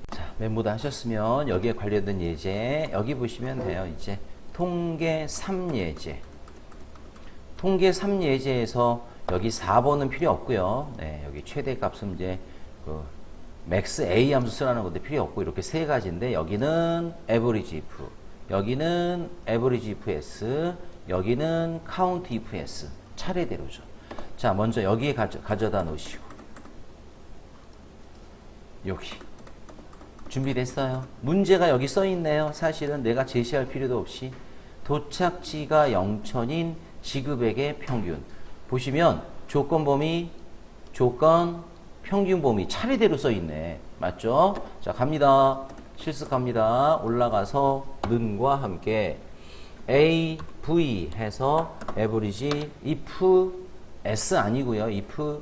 자, 메모도 하셨으면 여기에 관련된 예제 여기 보시면 돼요. 이제 통계 3예제. 통계 3예제에서 여기 4번은 필요 없고요. 네, 여기 최대값은 이제 그 max a 함수 쓰라는 것도 필요 없고 이렇게 세 가지인데 여기는 average if, 여기는 average if s, 여기는 count if s 차례대로죠. 자, 먼저 여기에 가져다 놓으시고 여기 준비됐어요. 문제가 여기 써 있네요. 사실은 내가 제시할 필요도 없이 도착지가 0천인 지급액의 평균. 보시면 조건 범위, 조건, 평균 범위 차례대로 써 있네. 맞죠? 자, 갑니다. 실습합니다. 올라가서 는과 함께 A, V 해서 average if S 아니고요. if.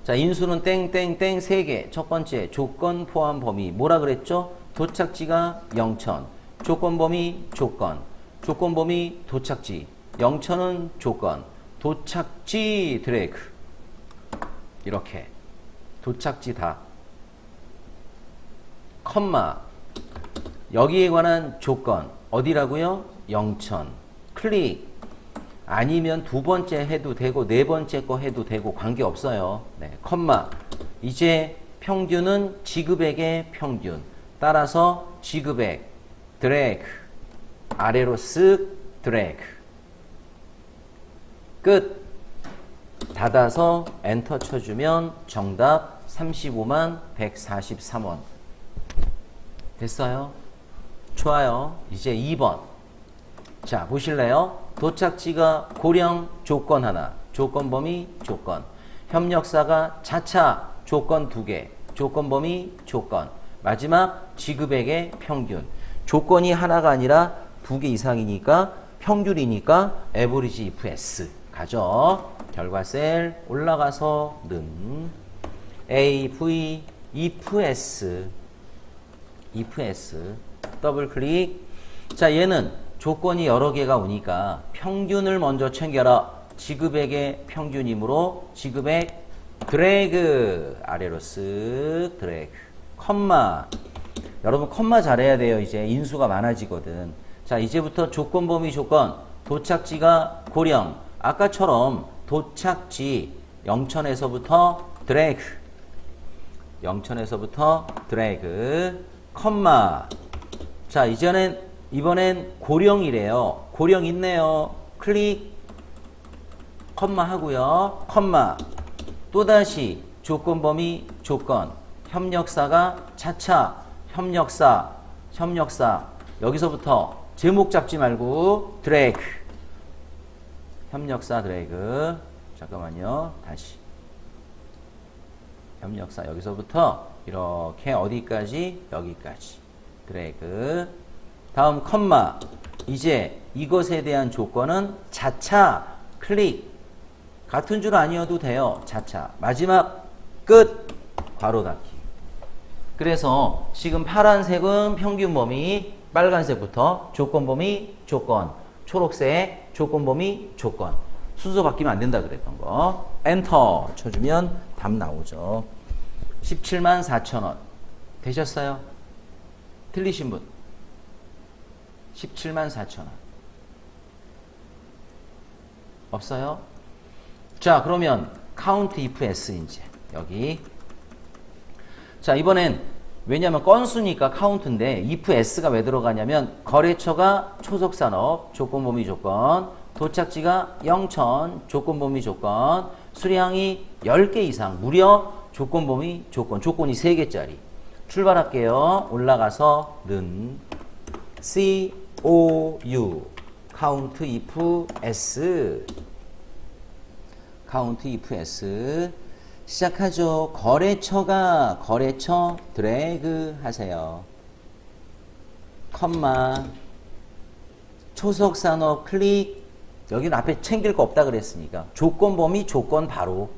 자, 인수는 땡땡땡 3개. 첫 번째 조건 포함 범위 뭐라 그랬죠? 도착지가 0천. 조건 범위 조건. 조건 범위 도착지. 0천은 조건. 도착지 드래그. 이렇게 도착지 다. 컴마. 여기에 관한 조건 어디라고요? 0천. 클릭. 아니면 두 번째 해도 되고 네 번째 거 해도 되고 관계없어요. 네, 컴마. 이제 평균은 지급액의 평균. 따라서 지급액 드래그. 아래로 쓱 드래그. 끝. 닫아서 엔터 쳐주면 정답 35만 143원. 됐어요? 좋아요. 이제 2번. 자, 보실래요? 도착지가 고령 조건 하나. 조건 범위 조건. 협력사가 자차 조건 2개. 조건 범위 조건. 마지막 지급액의 평균. 조건이 하나가 아니라 2개 이상이니까 평균이니까 average if S 가죠. 결과 셀 올라가서 는 A, V, if S if S 더블 클릭. 자, 얘는 조건이 여러 개가 오니까 평균을 먼저 챙겨라. 지급액의 평균이므로 지급액 드래그. 아래로 쓱 드래그. 컴마. 여러분 컴마 잘해야 돼요. 이제 인수가 많아지거든. 자, 이제부터 조건 범위 조건. 도착지가 고령. 아까처럼 도착지 0천에서부터 드래그. 0천에서부터 드래그. 컴마. 자, 이번엔 고령이래요. 고령 있네요. 클릭. 컴마 하고요. 컴마. 또다시 조건 범위 조건. 협력사가 차차. 협력사. 여기서부터 제목 잡지 말고 드래그. 협력사 드래그. 잠깐만요. 다시. 협력사 여기서부터 이렇게 어디까지? 여기까지. 드래그. 다음 컴마. 이제 이것에 대한 조건은 자차. 클릭. 같은 줄 아니어도 돼요. 자차. 마지막 끝. 괄호 닫기. 그래서 지금 파란색은 평균 범위, 빨간색부터 조건 범위, 조건, 초록색 조건 범위, 조건. 순서 바뀌면 안 된다 그랬던 거. 엔터 쳐주면 답 나오죠. 17만 4천 원. 되셨어요? 틀리신 분? 17만 4천 원. 없어요? 자, 그러면 count if S 이제 여기. 자, 이번엔 왜냐면 건수니까 카운트인데 if S가 왜 들어가냐면 거래처가 초속산업 조건범위 조건, 도착지가 0천 조건범위 조건, 수량이 10개 이상 무려 조건범위 조건, 조건이 3개짜리. 출발할게요. 올라가서 는 COU count if S count if S 시작하죠. 거래처가 거래처 드래그 하세요. 컴마. 초속산업 클릭. 여기는 앞에 챙길 거 없다 그랬으니까 조건 범위 조건 바로.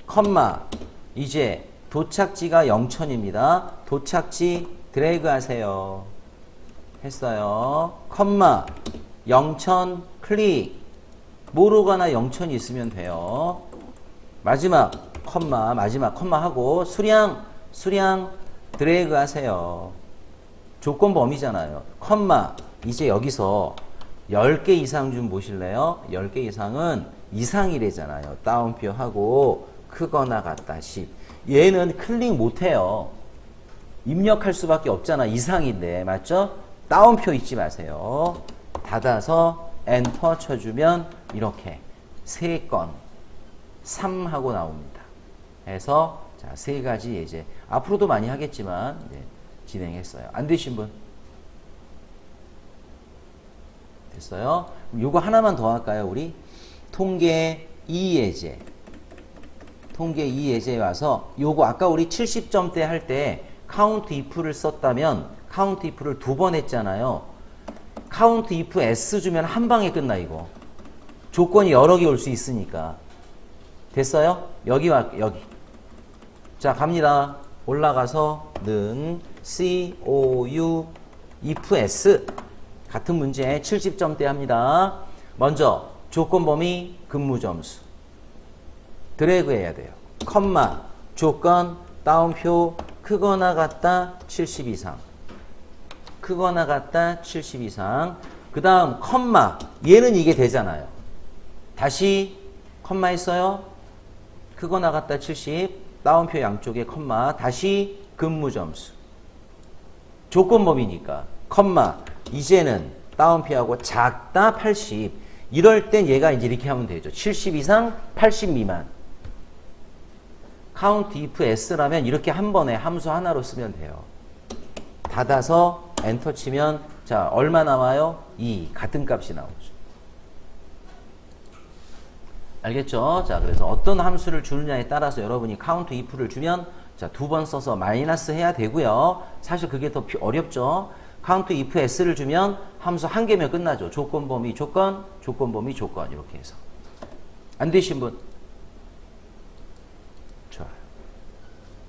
컴마. 이제 도착지가 0천입니다. 도착지 드래그 하세요. 했어요. 컴마. 0천 클릭. 뭐로 가나 0천이 있으면 돼요. 마지막 컴마. 마지막 컴마 하고 수량 드래그 하세요. 조건 범위잖아요. 컴마. 이제 여기서 10개 이상 좀 보실래요? 10개 이상은 이상이래잖아요. 따옴표 하고 크거나 같다 10. 얘는 클릭 못해요. 입력할 수밖에 없잖아. 이상인데. 맞죠? 따옴표 잊지 마세요. 닫아서 엔터 쳐주면 이렇게 3건 3 하고 나옵니다. 해서 자, 3가지 예제. 앞으로도 많이 하겠지만 진행했어요. 안 되신 분? 됐어요? 요거 하나만 더 할까요, 우리? 통계 2예제. 통계 2예제에 와서 요거 아까 우리 70점대 할 때 카운트 if를 썼다면 카운트 if를 2번 했잖아요. 카운트 if s 주면 한 방에 끝나 이거. 조건이 여러 개 올 수 있으니까. 됐어요? 여기 자, 갑니다. 올라가서 는 COU if S 같은 문제 70점대 합니다. 먼저 조건 범위 근무 점수 드래그 해야 돼요. 컴마 조건 따옴표 크거나 같다 70 이상 크거나 같다 70 이상 그 다음 컴마 얘는 이게 되잖아요. 다시 컴마 했어요. 크거나 같다 70 따옴표 양쪽에 컴마 다시 근무 점수 조건 범위니까 컴마 이제는 따옴표하고 작다 80 이럴 땐 얘가 이제 이렇게 하면 되죠. 70 이상 80 미만 카운트 if s라면 이렇게 한 번에 함수 하나로 쓰면 돼요. 닫아서 엔터 치면 자 얼마 나와요? 2 같은 값이 나오죠. 알겠죠? 자 그래서 어떤 함수를 주느냐에 따라서 여러분이 카운트 if를 주면 자 2번 써서 마이너스 해야 되고요. 사실 그게 더 어렵죠. 카운트 if s를 주면 함수 한 개면 끝나죠. 조건 범위 조건 조건 범위 조건 이렇게 해서 안 되신 분